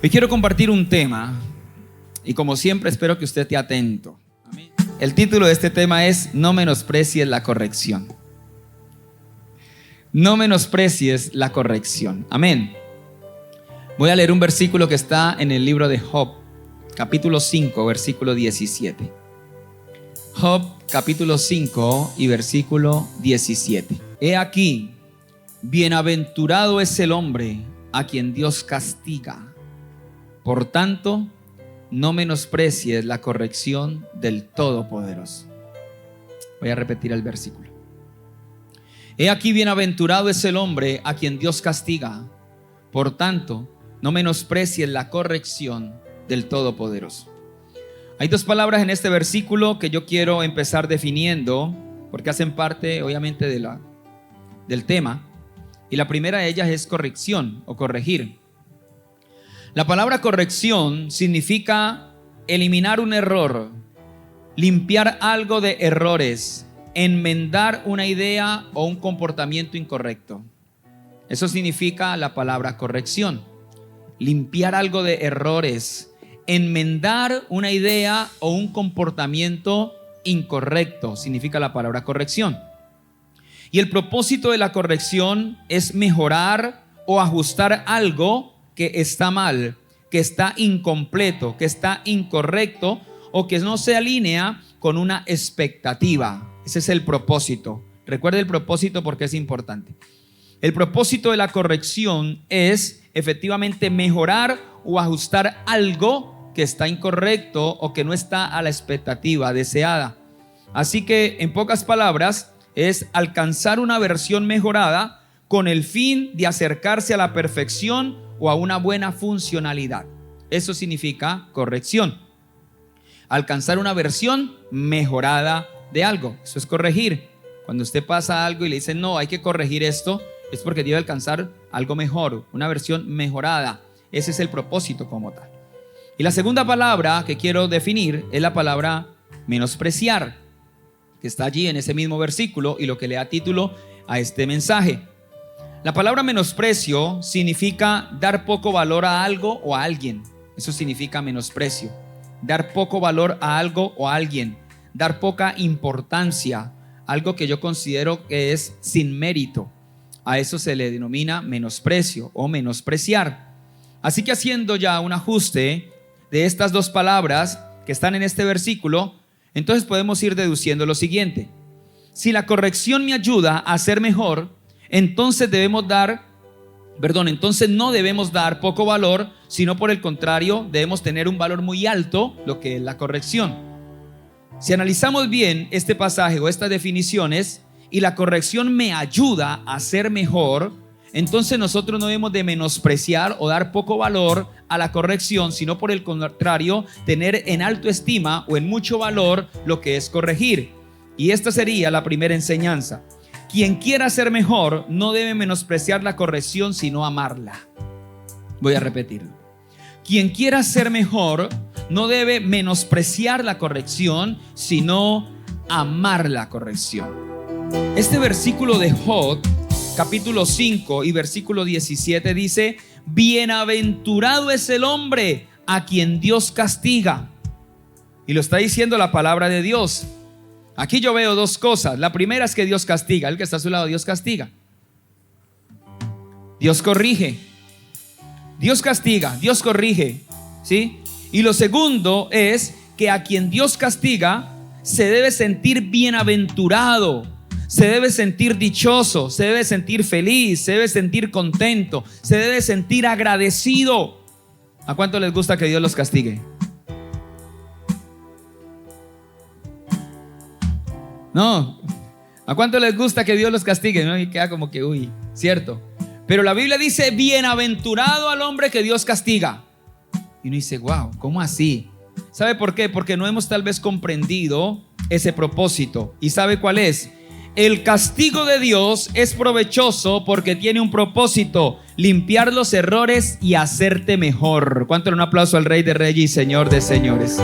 Hoy quiero compartir un tema y como siempre espero que usted esté atento. El título de este tema es No menosprecies la corrección. No menosprecies la corrección. Amén. Voy a leer un versículo que está en el libro de Job, capítulo 5, versículo 17. Job, capítulo 5 y versículo 17. He aquí, bienaventurado es el hombre a quien Dios castiga. Por tanto, no menosprecies la corrección del Todopoderoso. Voy a repetir el versículo. He aquí, bienaventurado es el hombre a quien Dios castiga. Por tanto, no menosprecies la corrección del Todopoderoso. Hay dos palabras en este versículo que yo quiero empezar definiendo, porque hacen parte, obviamente, del tema. Y la primera de ellas es corrección o corregir. La palabra corrección significa eliminar un error, limpiar algo de errores, enmendar una idea o un comportamiento incorrecto. Eso significa la palabra corrección. Limpiar algo de errores, enmendar una idea o un comportamiento incorrecto, significa la palabra corrección. Y el propósito de la corrección es mejorar o ajustar algo que está mal, que está incompleto, que está incorrecto o que no se alinea con una expectativa. Ese es el propósito. Recuerde el propósito porque es importante. El propósito de la corrección es efectivamente mejorar o ajustar algo que está incorrecto o que no está a la expectativa deseada. Así que, en pocas palabras, es alcanzar una versión mejorada con el fin de acercarse a la perfección o a una buena funcionalidad. Eso significa corrección. Alcanzar una versión mejorada de algo. Eso es corregir. Cuando usted pasa algo y le dicen no, hay que corregir esto, es porque debe alcanzar algo mejor, una versión mejorada. Ese es el propósito como tal. Y la segunda palabra que quiero definir es la palabra menospreciar, que está allí en ese mismo versículo y lo que le da título a este mensaje. La palabra menosprecio significa dar poco valor a algo o a alguien. Eso significa menosprecio. Dar poco valor a algo o a alguien. Dar poca importancia. Algo que yo considero que es sin mérito. A eso se le denomina menosprecio o menospreciar. Así que haciendo ya un ajuste de estas dos palabras que están en este versículo, entonces podemos ir deduciendo lo siguiente. Si la corrección me ayuda a ser mejor, entonces no debemos dar poco valor, sino por el contrario, debemos tener un valor muy alto, lo que es la corrección. Si analizamos bien este pasaje o estas definiciones y la corrección me ayuda a ser mejor, entonces nosotros no debemos de menospreciar o dar poco valor a la corrección, sino por el contrario, tener en alto estima o en mucho valor lo que es corregir. Y esta sería la primera enseñanza. Quien quiera ser mejor no debe menospreciar la corrección, sino amarla. Voy a repetirlo. Quien quiera ser mejor no debe menospreciar la corrección, sino amar la corrección. Este versículo de Job, capítulo 5 y versículo 17 dice: bienaventurado es el hombre a quien Dios castiga. Y lo está diciendo la palabra de Dios. Aquí yo veo dos cosas. La primera es que Dios castiga. El que está a su lado, Dios castiga. Dios corrige. Dios castiga, Dios corrige, ¿sí? Y lo segundo es que a quien Dios castiga se debe sentir bienaventurado, se debe sentir dichoso, se debe sentir feliz, se debe sentir contento, se debe sentir agradecido. ¿A cuánto les gusta que Dios los castigue? No, ¿a cuánto les gusta que Dios los castigue? ¿No? Y queda como que, uy, cierto. Pero la Biblia dice, bienaventurado al hombre que Dios castiga. Y uno dice, wow, ¿cómo así? ¿Sabe por qué? Porque no hemos tal vez comprendido ese propósito. ¿Y sabe cuál es? El castigo de Dios es provechoso porque tiene un propósito: limpiar los errores y hacerte mejor. ¿Cuánto un aplauso al Rey de Reyes y Señor de Señores?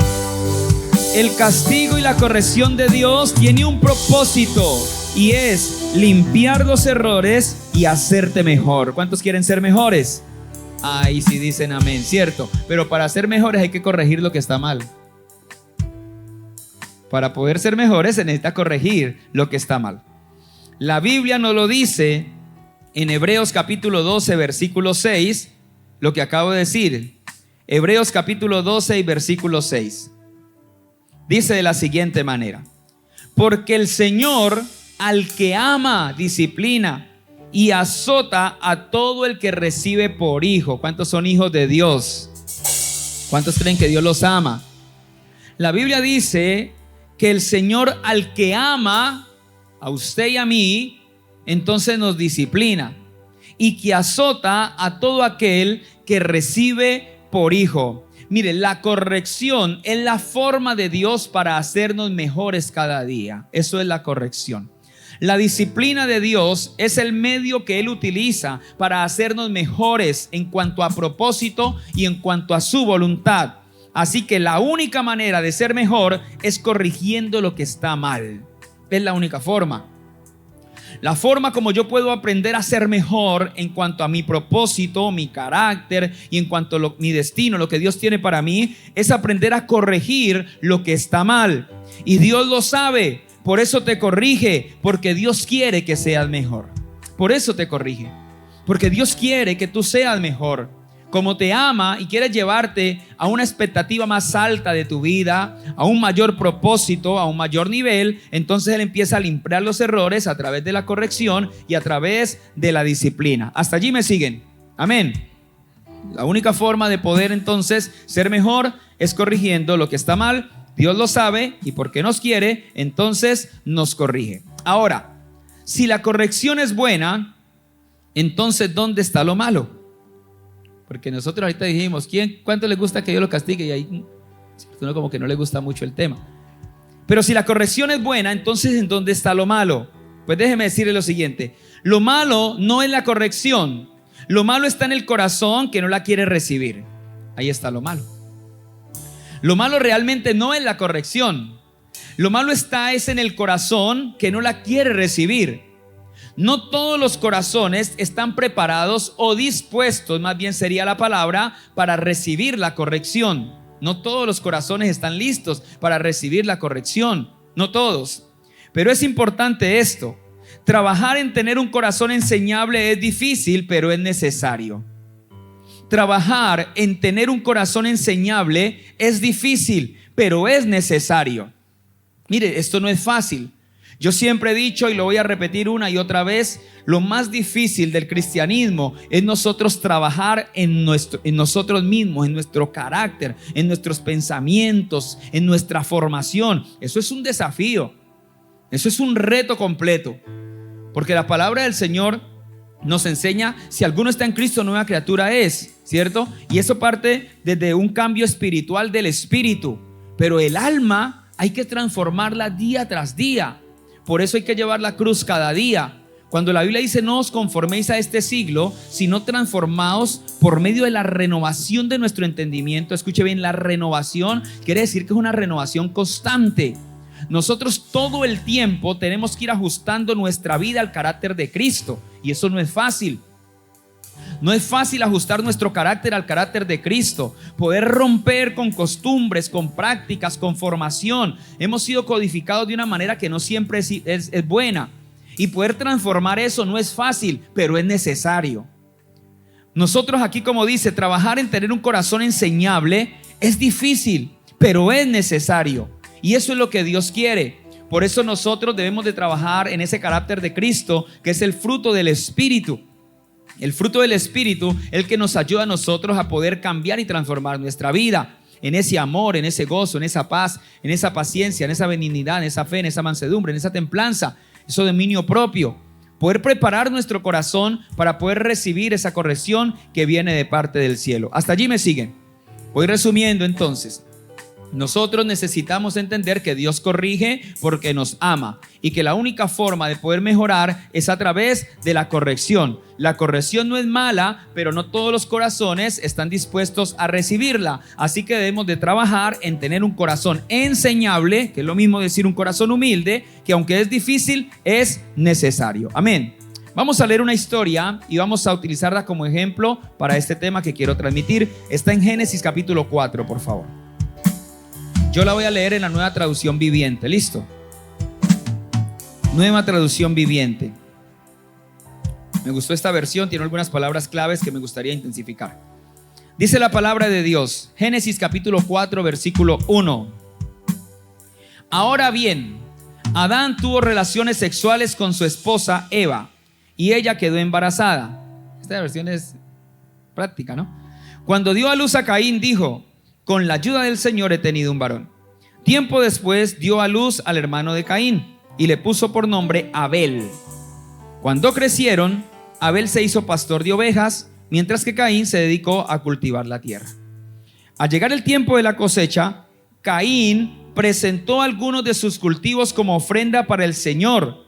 El castigo y la corrección de Dios tiene un propósito y es limpiar los errores y hacerte mejor. ¿Cuántos quieren ser mejores? Ahí sí dicen amén, cierto. Pero para ser mejores hay que corregir lo que está mal. Para poder ser mejores se necesita corregir lo que está mal. La Biblia nos lo dice en Hebreos capítulo 12, versículo 6, lo que acabo de decir. Hebreos capítulo 12 y versículo 6. Dice de la siguiente manera: porque el Señor al que ama disciplina y azota a todo el que recibe por hijo. ¿Cuántos son hijos de Dios? ¿Cuántos creen que Dios los ama? La Biblia dice que el Señor al que ama, a usted y a mí, entonces nos disciplina, y que azota a todo aquel que recibe por hijo. Mire, la corrección es la forma de Dios para hacernos mejores cada día. Eso es la corrección. La disciplina de Dios es el medio que Él utiliza para hacernos mejores en cuanto a propósito y en cuanto a su voluntad. Así que la única manera de ser mejor es corrigiendo lo que está mal. Es la única forma. La forma como yo puedo aprender a ser mejor en cuanto a mi propósito, mi carácter y en cuanto a mi destino, lo que Dios tiene para mí, es aprender a corregir lo que está mal. Y Dios lo sabe. Por eso te corrige, porque Dios quiere que seas mejor. Por eso te corrige, porque Dios quiere que tú seas mejor. Como te ama y quiere llevarte a una expectativa más alta de tu vida, a un mayor propósito, a un mayor nivel, entonces Él empieza a limpiar los errores a través de la corrección y a través de la disciplina. Hasta allí me siguen. Amén. La única forma de poder entonces ser mejor es corrigiendo lo que está mal. Dios lo sabe y porque nos quiere, entonces nos corrige. Ahora, si la corrección es buena, entonces ¿dónde está lo malo? Porque nosotros ahorita dijimos, ¿cuánto le gusta que Dios lo castigue? Y ahí uno como que no le gusta mucho el tema. Pero si la corrección es buena, entonces ¿en dónde está lo malo? Pues déjeme decirle lo siguiente: lo malo no es la corrección, lo malo está en el corazón que no la quiere recibir. Ahí está lo malo. Lo malo realmente no es la corrección. Lo malo es en el corazón que no la quiere recibir. No todos los corazones están preparados o dispuestos, más bien sería la palabra, para recibir la corrección. No todos los corazones están listos para recibir la corrección. No todos. Pero es importante esto: trabajar en tener un corazón enseñable es difícil, pero es necesario. Trabajar en tener un corazón enseñable es difícil, pero es necesario. Mire, esto no es fácil. Yo siempre he dicho y lo voy a repetir una y otra vez: lo más difícil del cristianismo es nosotros trabajar en nosotros mismos, en nuestro carácter, en nuestros pensamientos, en nuestra formación. Eso es un desafío. Eso es un reto completo. Porque la palabra del Señor nos enseña: si alguno está en Cristo, nueva criatura es, ¿cierto? Y eso parte desde un cambio espiritual del espíritu. Pero el alma hay que transformarla día tras día. Por eso hay que llevar la cruz cada día. Cuando la Biblia dice: no os conforméis a este siglo, sino transformaos por medio de la renovación de nuestro entendimiento. Escuche bien, la renovación quiere decir que es una renovación constante. Nosotros todo el tiempo tenemos que ir ajustando nuestra vida al carácter de Cristo, y eso no es fácil. No es fácil ajustar nuestro carácter al carácter de Cristo, poder romper con costumbres, con prácticas, con formación. Hemos sido codificados de una manera que no siempre es buena, y poder transformar eso no es fácil, pero es necesario. Nosotros aquí, como dice, trabajar en tener un corazón enseñable es difícil, pero es necesario. Y eso es lo que Dios quiere. Por eso nosotros debemos de trabajar en ese carácter de Cristo, que es el fruto del Espíritu. El fruto del Espíritu es el que nos ayuda a nosotros a poder cambiar y transformar nuestra vida en ese amor, en ese gozo, en esa paz, en esa paciencia, en esa benignidad, en esa fe, en esa mansedumbre, en esa templanza, ese dominio propio. Poder preparar nuestro corazón para poder recibir esa corrección que viene de parte del cielo. Hasta allí me siguen. Voy resumiendo entonces. Nosotros necesitamos entender que Dios corrige porque nos ama, y que la única forma de poder mejorar es a través de la corrección. La corrección no es mala, pero no todos los corazones están dispuestos a recibirla. Así que debemos de trabajar en tener un corazón enseñable, que es lo mismo decir un corazón humilde, que aunque es difícil, es necesario. Amén. Vamos a leer una historia y vamos a utilizarla como ejemplo para este tema que quiero transmitir. Está en Génesis capítulo 4, por favor. Yo la voy a leer en la Nueva Traducción Viviente. ¿Listo? Nueva Traducción Viviente. Me gustó esta versión, tiene algunas palabras claves que me gustaría intensificar. Dice la palabra de Dios, Génesis capítulo 4, versículo 1. Ahora bien, Adán tuvo relaciones sexuales con su esposa Eva y ella quedó embarazada. Esta versión es práctica, ¿no? Cuando dio a luz a Caín, dijo: con la ayuda del Señor he tenido un varón. Tiempo después dio a luz al hermano de Caín y le puso por nombre Abel. Cuando crecieron, Abel se hizo pastor de ovejas, mientras que Caín se dedicó a cultivar la tierra. Al llegar el tiempo de la cosecha, Caín presentó algunos de sus cultivos como ofrenda para el Señor.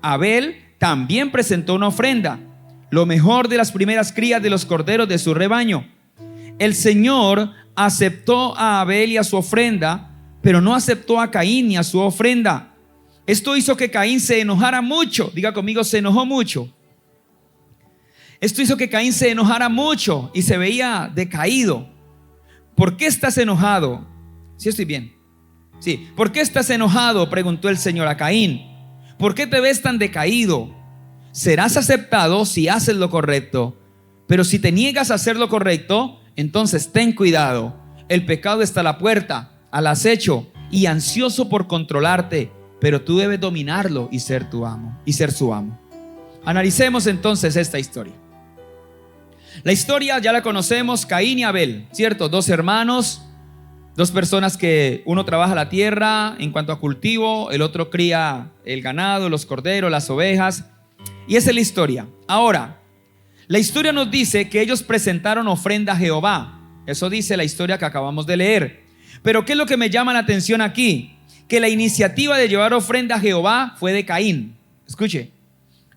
Abel también presentó una ofrenda, lo mejor de las primeras crías de los corderos de su rebaño. El Señor aceptó a Abel y a su ofrenda, pero no aceptó a Caín ni a su ofrenda. Esto hizo que Caín se enojara mucho. Diga conmigo, se enojó mucho. Esto hizo que Caín se enojara mucho y se veía decaído. ¿Por qué estás enojado? ¿Sí estoy bien? Sí. ¿Por qué estás enojado?, preguntó el Señor a Caín. ¿Por qué te ves tan decaído? Serás aceptado si haces lo correcto, pero si te niegas a hacer lo correcto, entonces ten cuidado. El pecado está a la puerta, al acecho y ansioso por controlarte, pero tú debes dominarlo y ser tu amo, y ser su amo. Analicemos entonces esta historia. La historia ya la conocemos, Caín y Abel, ¿cierto? Dos hermanos, dos personas que uno trabaja la tierra en cuanto a cultivo, el otro cría el ganado, los corderos, las ovejas. Y esa es la historia. Ahora, la historia nos dice que ellos presentaron ofrenda a Jehová. Eso dice la historia que acabamos de leer. Pero ¿qué es lo que me llama la atención aquí? Que la iniciativa de llevar ofrenda a Jehová fue de Caín. Escuche,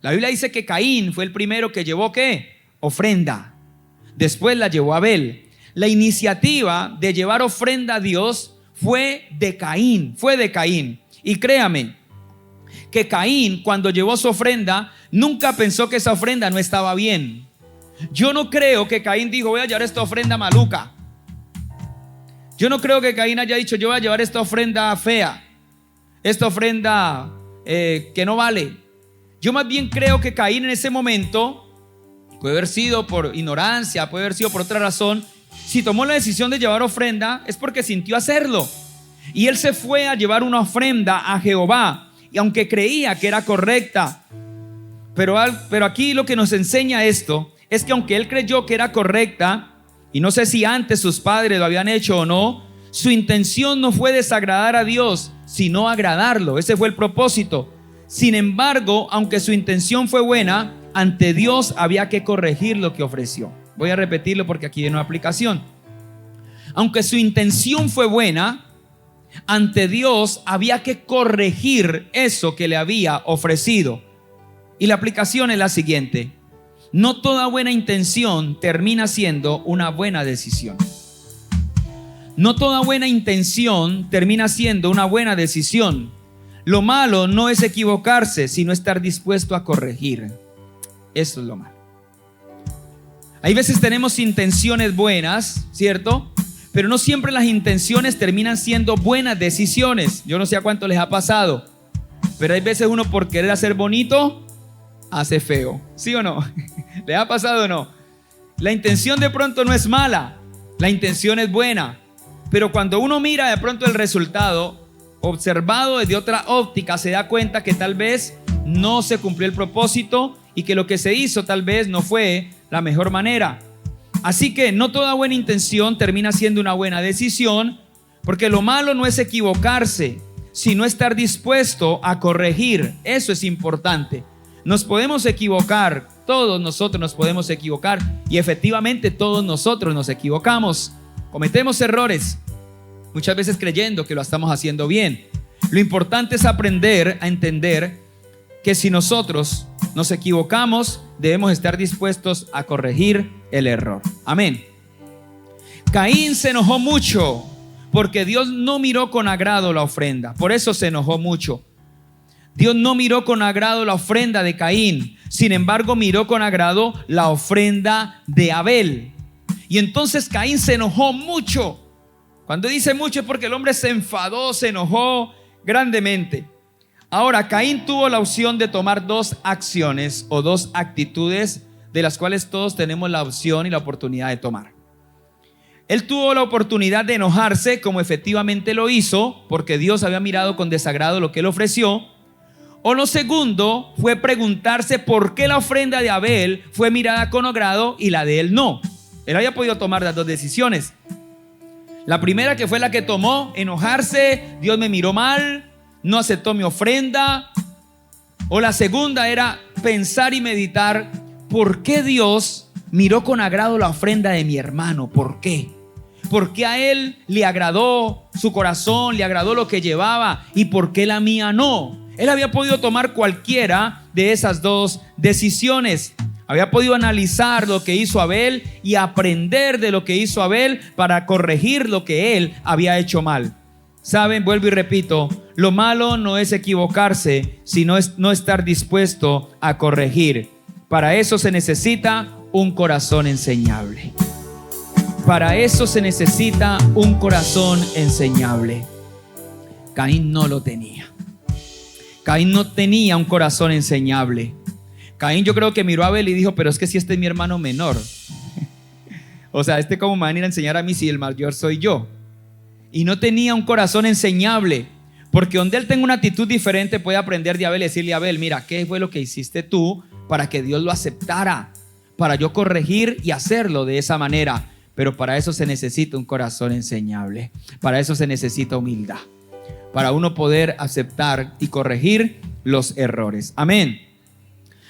la Biblia dice que Caín fue el primero que llevó ¿qué? Ofrenda. Después la llevó Abel. La iniciativa de llevar ofrenda a Dios fue de Caín. Y créame que Caín, cuando llevó su ofrenda, nunca pensó que esa ofrenda no estaba bien. Yo no creo que Caín dijo: voy a llevar esta ofrenda maluca. Yo no creo que Caín haya dicho: yo voy a llevar esta ofrenda fea, esta ofrenda que no vale. Yo más bien creo que Caín en ese momento, puede haber sido por ignorancia, puede haber sido por otra razón, si tomó la decisión de llevar ofrenda es porque sintió hacerlo. Y él se fue a llevar una ofrenda a Jehová, y aunque creía que era correcta, pero aquí lo que nos enseña esto es que aunque él creyó que era correcta, y no sé si antes sus padres lo habían hecho o no, su intención no fue desagradar a Dios, sino agradarlo. Ese fue el propósito. Sin embargo, aunque su intención fue buena, ante Dios había que corregir lo que ofreció. Voy a repetirlo porque aquí viene una aplicación. Aunque su intención fue buena, ante Dios había que corregir eso que le había ofrecido. Y la aplicación es la siguiente: no toda buena intención termina siendo una buena decisión. No toda buena intención termina siendo una buena decisión. Lo malo no es equivocarse, sino estar dispuesto a corregir. Eso es lo malo. Hay veces tenemos intenciones buenas, ¿cierto? Pero no siempre las intenciones terminan siendo buenas decisiones. Yo no sé a cuánto les ha pasado, pero hay veces uno por querer hacer bonito hace feo. ¿Sí o no? ¿Le ha pasado o no? La intención de pronto no es mala, la intención es buena, pero cuando uno mira de pronto el resultado, observado desde otra óptica, se da cuenta que tal vez no se cumplió el propósito y que lo que se hizo tal vez no fue la mejor manera. Así que no toda buena intención termina siendo una buena decisión, porque lo malo no es equivocarse, sino estar dispuesto a corregir. Eso es importante. Nos podemos equivocar, todos nosotros nos podemos equivocar, y efectivamente todos nosotros nos equivocamos, cometemos errores, muchas veces creyendo que lo estamos haciendo bien. Lo importante es aprender a entender que si nosotros nos equivocamos, debemos estar dispuestos a corregir el error. Amén. Caín se enojó mucho porque Dios no miró con agrado la ofrenda. Por eso se enojó mucho. Dios no miró con agrado la ofrenda de Caín. Sin embargo, miró con agrado la ofrenda de Abel. Y entonces Caín se enojó mucho. Cuando dice mucho es porque el hombre se enfadó, se enojó grandemente. Ahora, Caín tuvo la opción de tomar dos acciones o dos actitudes de las cuales todos tenemos la opción y la oportunidad de tomar. Él tuvo la oportunidad de enojarse, como efectivamente lo hizo, porque Dios había mirado con desagrado lo que él ofreció. O lo segundo fue preguntarse por qué la ofrenda de Abel fue mirada con agrado y la de él no. Él había podido tomar las dos decisiones. La primera, que fue la que tomó, enojarse, Dios me miró mal, no aceptó mi ofrenda. O la segunda era pensar y meditar, ¿por qué Dios miró con agrado la ofrenda de mi hermano? ¿Por qué? ¿Por qué a él le agradó su corazón, le agradó lo que llevaba y por qué la mía no? Él había podido tomar cualquiera de esas dos decisiones. Había podido analizar lo que hizo Abel y aprender de lo que hizo Abel para corregir lo que él había hecho mal. Saben, vuelvo y repito, lo malo no es equivocarse, sino es no estar dispuesto a corregir. Para eso se necesita un corazón enseñable. Para eso se necesita un corazón enseñable. Caín no lo tenía. Caín no tenía un corazón enseñable. Caín, yo creo que miró a Abel y dijo, pero es que si este es mi hermano menor. O sea, ¿cómo me van a ir a enseñar a mí si el mayor soy yo? Y no tenía un corazón enseñable, porque donde él tenga una actitud diferente puede aprender de Abel y decirle a Abel, mira, ¿qué fue lo que hiciste tú para que Dios lo aceptara? Para yo corregir y hacerlo de esa manera. Pero para eso se necesita un corazón enseñable. Para eso se necesita humildad. Para uno poder aceptar y corregir los errores. Amén.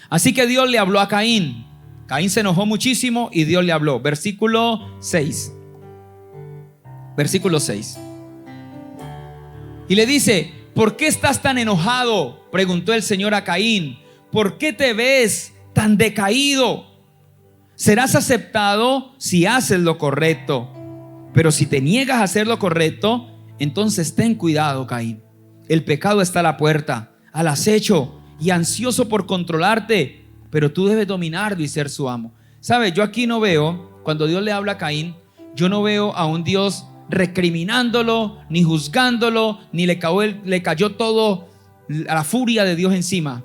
Así que Dios le habló a Caín. Caín se enojó muchísimo y Dios le habló. Versículo 6. Versículo 6. Y le dice, ¿por qué estás tan enojado? Preguntó el Señor a Caín. ¿Por qué te ves tan decaído? Serás aceptado si haces lo correcto. Pero si te niegas a hacer lo correcto, entonces ten cuidado, Caín. El pecado está a la puerta, al acecho y ansioso por controlarte, pero tú debes dominarlo y ser su amo. ¿Sabe? Yo aquí no veo, cuando Dios le habla a Caín, yo no veo a un Dios recriminándolo, ni juzgándolo, ni le cayó todo a la furia de Dios encima.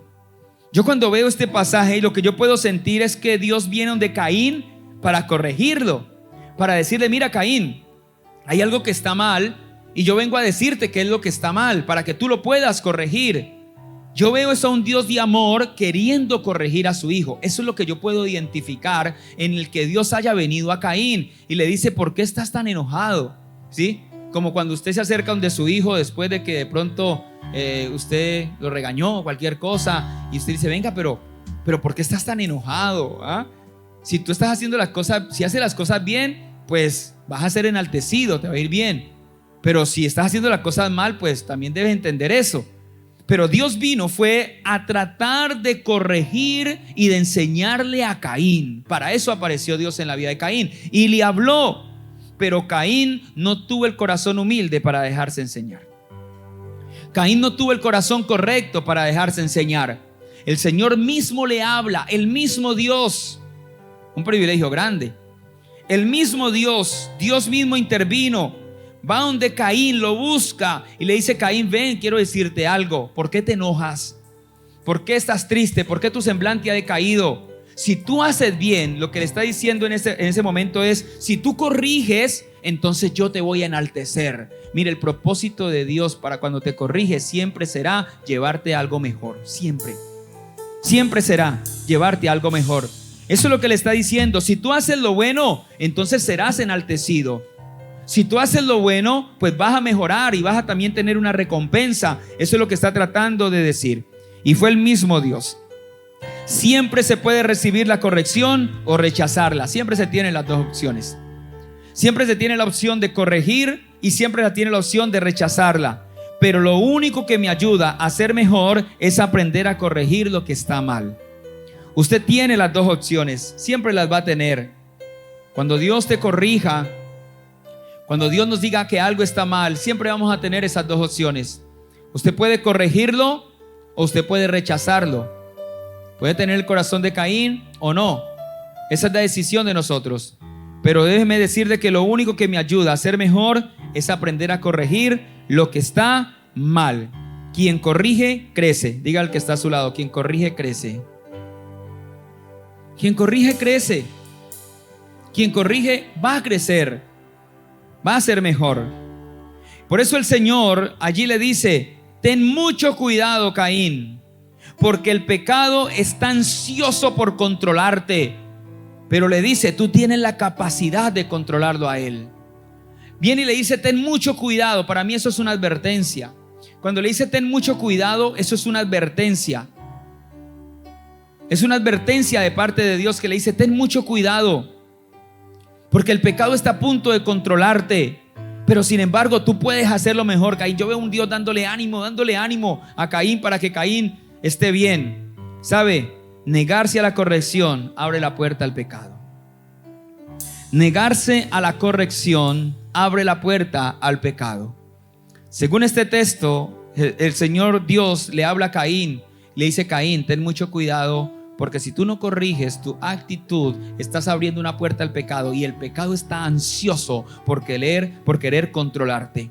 Yo cuando veo este pasaje, lo que yo puedo sentir es que Dios viene donde Caín para corregirlo, para decirle, mira Caín, hay algo que está mal y yo vengo a decirte qué es lo que está mal para que tú lo puedas corregir. Yo veo eso a un Dios de amor queriendo corregir a su hijo. Eso es lo que yo puedo identificar en el que Dios haya venido a Caín y le dice, ¿por qué estás tan enojado? ¿Sí? Como cuando usted se acerca donde su hijo después de que de pronto usted lo regañó o cualquier cosa y usted dice, venga, pero ¿por qué estás tan enojado? ¿Ah? Si tú estás haciendo las cosas, si haces las cosas bien, pues vas a ser enaltecido, te va a ir bien. Pero si estás haciendo las cosas mal, pues también debes entender eso. Pero Dios fue a tratar de corregir y de enseñarle a Caín. Para eso apareció Dios en la vida de Caín y le habló. Pero Caín no tuvo el corazón humilde para dejarse enseñar. Caín no tuvo el corazón correcto para dejarse enseñar. El Señor mismo le habla, el mismo Dios. Un privilegio grande. El mismo Dios, Dios mismo intervino. Va donde Caín, lo busca y le dice, Caín, ven, quiero decirte algo. ¿Por qué te enojas? ¿Por qué estás triste? ¿Por qué tu semblante ha decaído? Si tú haces bien, lo que le está diciendo en ese momento es, si tú corriges, entonces yo te voy a enaltecer. Mira, el propósito de Dios para cuando te corrige siempre será llevarte a algo mejor. Siempre. Siempre será llevarte a algo mejor. Eso es lo que le está diciendo. Si tú haces lo bueno, entonces serás enaltecido. Si tú haces lo bueno, pues vas a mejorar y vas a también tener una recompensa. Eso es lo que está tratando de decir. Y fue el mismo Dios. Siempre se puede recibir la corrección o rechazarla. Siempre se tienen las dos opciones. Siempre se tiene la opción de corregir y siempre se tiene la opción de rechazarla. Pero lo único que me ayuda a ser mejor es aprender a corregir lo que está mal. Usted tiene las dos opciones. Siempre las va a tener. Cuando Dios te corrija, cuando Dios nos diga que algo está mal, siempre vamos a tener esas dos opciones. Usted puede corregirlo o usted puede rechazarlo. Puede tener el corazón de Caín o no. Esa es la decisión de nosotros. Pero déjeme decirle que lo único que me ayuda a ser mejor es aprender a corregir lo que está mal. Quien corrige, crece. Diga al que está a su lado, quien corrige, crece. Quien corrige, crece. Quien corrige va a crecer, va a ser mejor. Por eso el Señor allí le dice: ten mucho cuidado, Caín, porque el pecado está ansioso por controlarte. Pero le dice: tú tienes la capacidad de controlarlo a él. Viene y le dice: ten mucho cuidado. Para mí eso es una advertencia. Cuando le dice ten mucho cuidado, eso es una advertencia. Es una advertencia de parte de Dios que le dice: ten mucho cuidado, porque el pecado está a punto de controlarte. Pero sin embargo tú puedes hacerlo mejor, Caín. Yo veo un Dios dándole ánimo a Caín para que Caín esté bien. ¿Sabe? Negarse a la corrección abre la puerta al pecado. Negarse a la corrección abre la puerta al pecado. Según este texto, el Señor Dios le habla a Caín. Le dice: Caín, ten mucho cuidado, porque si tú no corriges tu actitud, estás abriendo una puerta al pecado, y el pecado está ansioso por querer controlarte.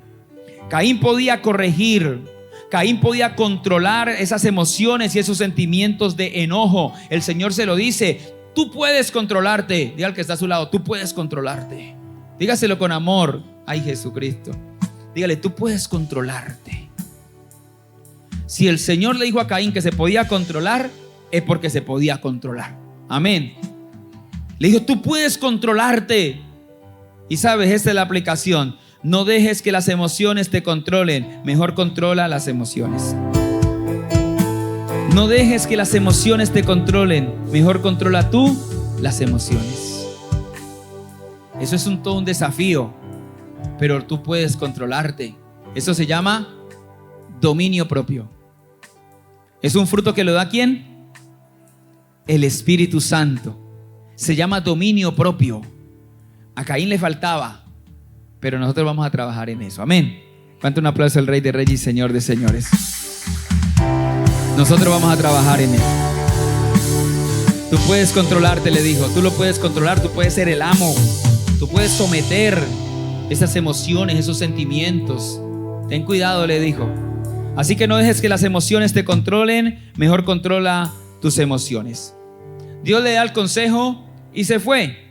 Caín podía corregir, Caín podía controlar esas emociones y esos sentimientos de enojo. El Señor se lo dice: tú puedes controlarte. Diga al que está a su lado: tú puedes controlarte. Dígaselo con amor. Ay, Jesucristo. Dígale: tú puedes controlarte. Si el Señor le dijo a Caín que se podía controlar, es porque se podía controlar. Amén. Le dijo: tú puedes controlarte. Y sabes, esta es la aplicación. No dejes que las emociones te controlen. Mejor controla las emociones. No dejes que las emociones te controlen. Mejor controla tú las emociones. Eso es todo un desafío, pero tú puedes controlarte. Eso se llama dominio propio. ¿Es un fruto que lo da quién? El Espíritu Santo. Se llama dominio propio. A Caín le faltaba, pero nosotros vamos a trabajar en eso. Amén. Cuánto un aplauso al Rey de Reyes y Señor de Señores. Nosotros vamos a trabajar en eso. Tú puedes controlarte, le dijo. Tú lo puedes controlar, tú puedes ser el amo. Tú puedes someter esas emociones, esos sentimientos. Ten cuidado, le dijo. Así que no dejes que las emociones te controlen. Mejor controla tus emociones. Dios le da el consejo y se fue.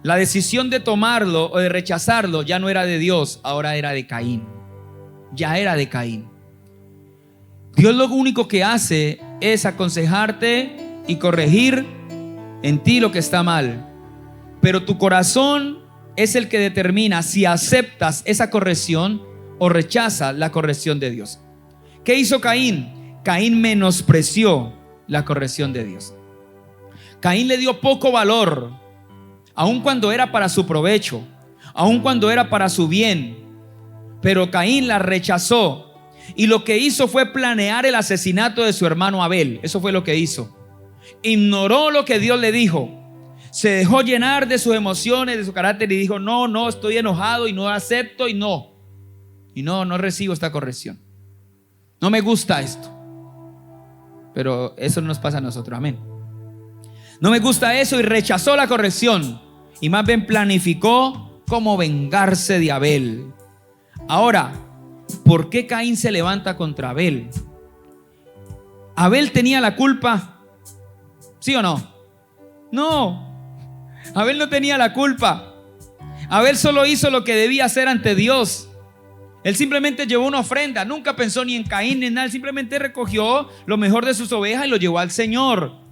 La decisión de tomarlo o de rechazarlo ya no era de Dios, ahora era de Caín. Ya era de Caín. Dios lo único que hace es aconsejarte y corregir en ti lo que está mal. Pero tu corazón es el que determina si aceptas esa corrección o rechazas la corrección de Dios. ¿Qué hizo Caín? Caín menospreció la corrección de Dios. Caín le dio poco valor, aun cuando era para su provecho, aun cuando era para su bien. Pero Caín la rechazó, y lo que hizo fue planear el asesinato de su hermano Abel. Eso fue lo que hizo. Ignoró lo que Dios le dijo. Se dejó llenar de sus emociones, de su carácter, y dijo: no, estoy enojado y no acepto y no recibo esta corrección. No me gusta esto. Pero eso no nos pasa a nosotros. Amén. No me gusta eso, y rechazó la corrección, y más bien planificó cómo vengarse de Abel. Ahora, ¿por qué Caín se levanta contra Abel? ¿Abel tenía la culpa? ¿Sí o no? No, Abel no tenía la culpa. Abel solo hizo lo que debía hacer ante Dios. Él simplemente llevó una ofrenda. Nunca pensó ni en Caín ni en nada. Él simplemente recogió lo mejor de sus ovejas y lo llevó al Señor.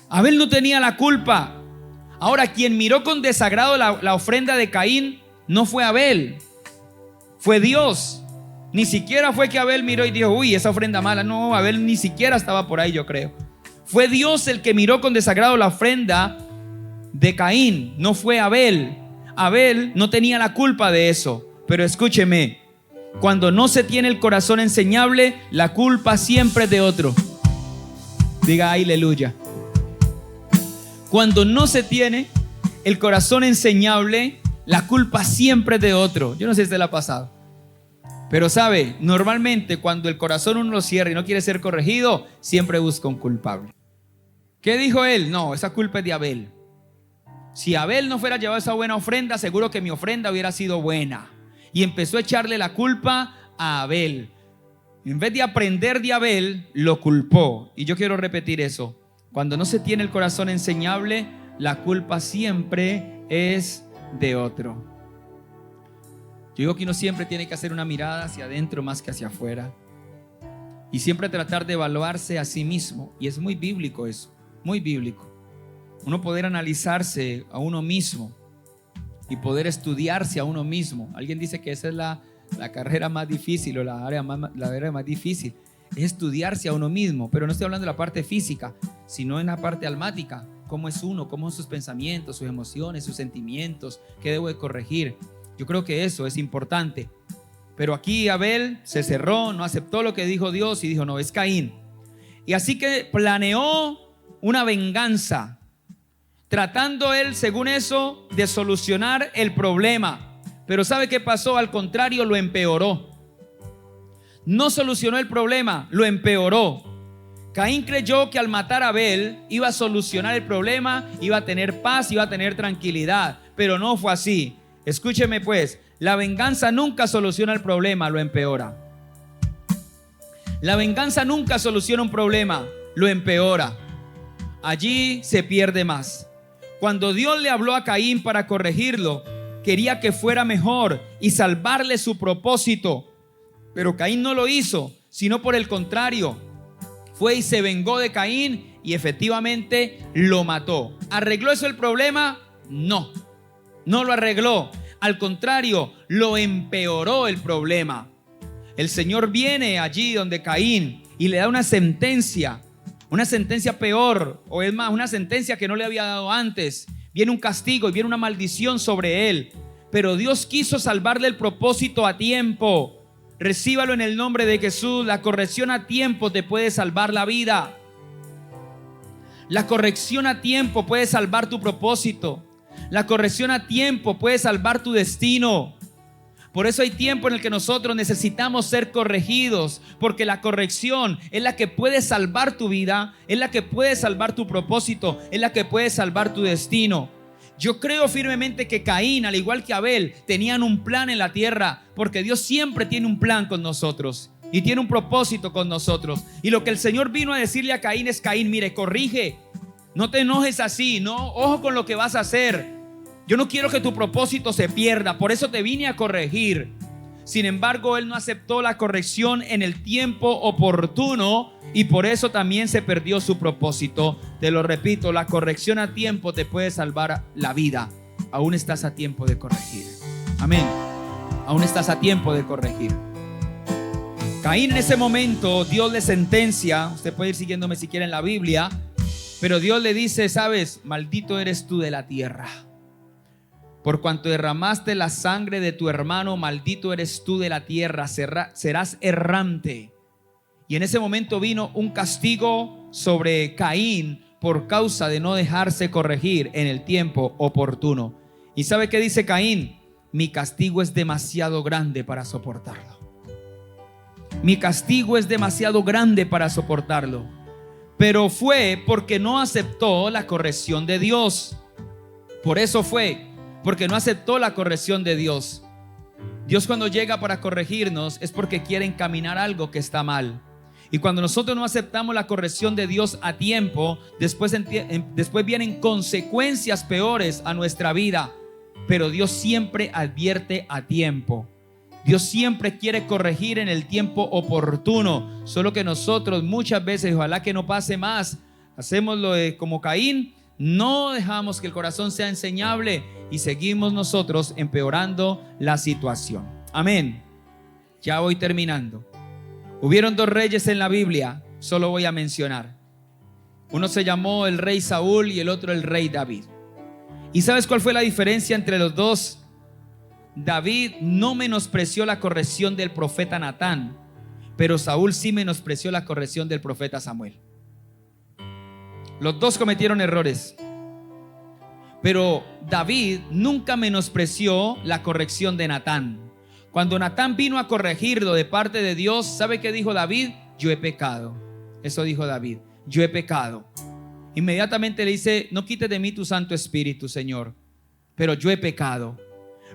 Abel no tenía la culpa. Ahora, quien miró con desagrado la ofrenda de Caín no fue Abel, fue Dios. Ni siquiera fue que Abel miró y dijo: uy, esa ofrenda mala. No, Abel ni siquiera estaba por ahí, yo creo. Fue Dios el que miró con desagrado la ofrenda de Caín, no fue Abel. Abel no tenía la culpa de eso. Pero escúcheme, cuando no se tiene el corazón enseñable, la culpa siempre es de otro. Diga aleluya. Cuando no se tiene el corazón enseñable, la culpa siempre es de otro. Yo no sé si te la ha pasado, pero sabe, normalmente cuando el corazón uno lo cierra y no quiere ser corregido, siempre busca un culpable. ¿Qué dijo él? No, esa culpa es de Abel. Si Abel no fuera llevado esa buena ofrenda, seguro que mi ofrenda hubiera sido buena. Y empezó a echarle la culpa a Abel. En vez de aprender de Abel, lo culpó. Y yo quiero repetir eso. Cuando no se tiene el corazón enseñable, la culpa siempre es de otro. Yo digo que uno siempre tiene que hacer una mirada hacia adentro más que hacia afuera. Y siempre tratar de evaluarse a sí mismo. Y es muy bíblico eso, muy bíblico. Uno poder analizarse a uno mismo y poder estudiarse a uno mismo. Alguien dice que esa es la carrera más difícil o la área más difícil. Es estudiarse a uno mismo. Pero no estoy hablando de la parte física, sino en la parte almática. Cómo es uno, cómo son sus pensamientos, sus emociones, sus sentimientos. ¿Qué debo de corregir? Yo creo que eso es importante. Pero aquí Abel se cerró, no aceptó lo que dijo Dios y dijo, no, es Caín. Y así que planeó una venganza, tratando él, según eso, de solucionar el problema. Pero ¿sabe qué pasó? Al contrario, lo empeoró. No solucionó el problema, lo empeoró. Caín creyó que al matar a Abel iba a solucionar el problema, iba a tener paz, iba a tener tranquilidad. Pero no fue así. Escúcheme pues, la venganza nunca soluciona el problema, lo empeora. La venganza nunca soluciona un problema, lo empeora. Allí se pierde más. Cuando Dios le habló a Caín para corregirlo, quería que fuera mejor y salvarle su propósito. Pero Caín no lo hizo, sino por el contrario. Fue y se vengó de Caín y efectivamente lo mató. ¿Arregló eso el problema? No, no lo arregló. Al contrario, lo empeoró el problema. El Señor viene allí donde Caín y le da una sentencia peor, o es más, una sentencia que no le había dado antes. Viene un castigo y viene una maldición sobre él. Pero Dios quiso salvarle el propósito a tiempo. Recíbalo en el nombre de Jesús. La corrección a tiempo te puede salvar la vida. La corrección a tiempo puede salvar tu propósito. La corrección a tiempo puede salvar tu destino. Por eso hay tiempo en el que nosotros necesitamos ser corregidos, porque la corrección es la que puede salvar tu vida, es la que puede salvar tu propósito, es la que puede salvar tu destino. Yo creo firmemente que Caín, al igual que Abel, tenían un plan en la tierra, porque Dios siempre tiene un plan con nosotros y tiene un propósito con nosotros. Y lo que el Señor vino a decirle a Caín es: Caín, mire, corrige, no te enojes así, no, ojo con lo que vas a hacer. Yo no quiero que tu propósito se pierda, por eso te vine a corregir. Sin embargo, él no aceptó la corrección en el tiempo oportuno y por eso también se perdió su propósito. Te lo repito, la corrección a tiempo te puede salvar la vida. Aún estás a tiempo de corregir. Amén. Aún estás a tiempo de corregir. Caín, en ese momento, Dios le sentencia. Usted puede ir siguiéndome si quiere en la Biblia. Pero Dios le dice: sabes, maldito eres tú de la tierra. Por cuanto derramaste la sangre de tu hermano, maldito eres tú de la tierra, serás errante. Y en ese momento vino un castigo sobre Caín por causa de no dejarse corregir en el tiempo oportuno. ¿Y sabe qué dice Caín? Mi castigo es demasiado grande para soportarlo. Mi castigo es demasiado grande para soportarlo. Pero fue porque no aceptó la corrección de Dios. Por eso fue. Porque no aceptó la corrección de Dios. Dios, cuando llega para corregirnos, es porque quiere encaminar algo que está mal. Y cuando nosotros no aceptamos la corrección de Dios a tiempo, después vienen consecuencias peores a nuestra vida. Pero Dios siempre advierte a tiempo. Dios siempre quiere corregir en el tiempo oportuno. Solo que nosotros muchas veces, ojalá que no pase más, hacemos lo de como Caín. No dejamos que el corazón sea enseñable y seguimos nosotros empeorando la situación. Amén. Ya voy terminando. Hubieron dos reyes en la Biblia, solo voy a mencionar. Uno se llamó el rey Saúl y el otro el rey David. ¿Y sabes cuál fue la diferencia entre los dos? David no menospreció la corrección del profeta Natán, pero Saúl sí menospreció la corrección del profeta Samuel. Los dos cometieron errores, pero David nunca menospreció la corrección de Natán. Cuando Natán vino a corregirlo de parte de Dios, ¿sabe qué dijo David? Yo he pecado. Eso dijo David, yo he pecado. Inmediatamente le dice: no quites de mí tu Santo Espíritu, Señor, pero yo he pecado.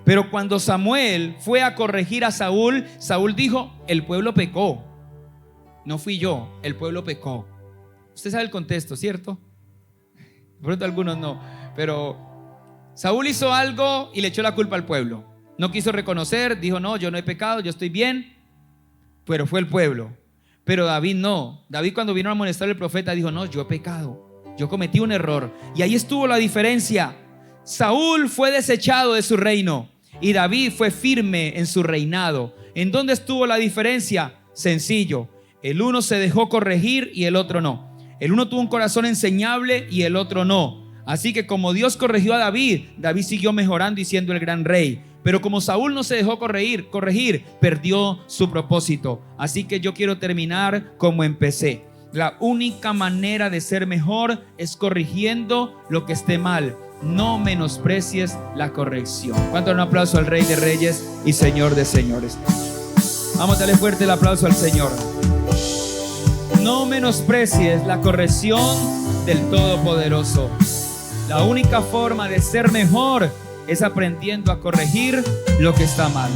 Pero cuando Samuel fue a corregir a Saúl, Saúl dijo: el pueblo pecó, no fui yo, el pueblo pecó. Usted sabe el contexto, ¿cierto? De pronto algunos no, pero Saúl hizo algo y le echó la culpa al pueblo. No quiso reconocer, dijo: no, yo no he pecado, yo estoy bien. Pero fue el pueblo. Pero David no. David, cuando vino a amonestar al profeta, dijo: no, yo he pecado, yo cometí un error. Y ahí estuvo la diferencia. Saúl fue desechado de su reino y David fue firme en su reinado. ¿En dónde estuvo la diferencia? Sencillo: el uno se dejó corregir y el otro no. El uno tuvo un corazón enseñable y el otro no. Así que como Dios corrigió a David, David siguió mejorando y siendo el gran rey. Pero como Saúl no se dejó corregir, perdió su propósito. Así que yo quiero terminar como empecé. La única manera de ser mejor es corrigiendo lo que esté mal. No menosprecies la corrección. ¿Cuánto? Un aplauso al Rey de Reyes y Señor de Señores. Vamos a darle fuerte el aplauso al Señor. No menosprecies la corrección del Todopoderoso. La única forma de ser mejor es aprendiendo a corregir lo que está mal.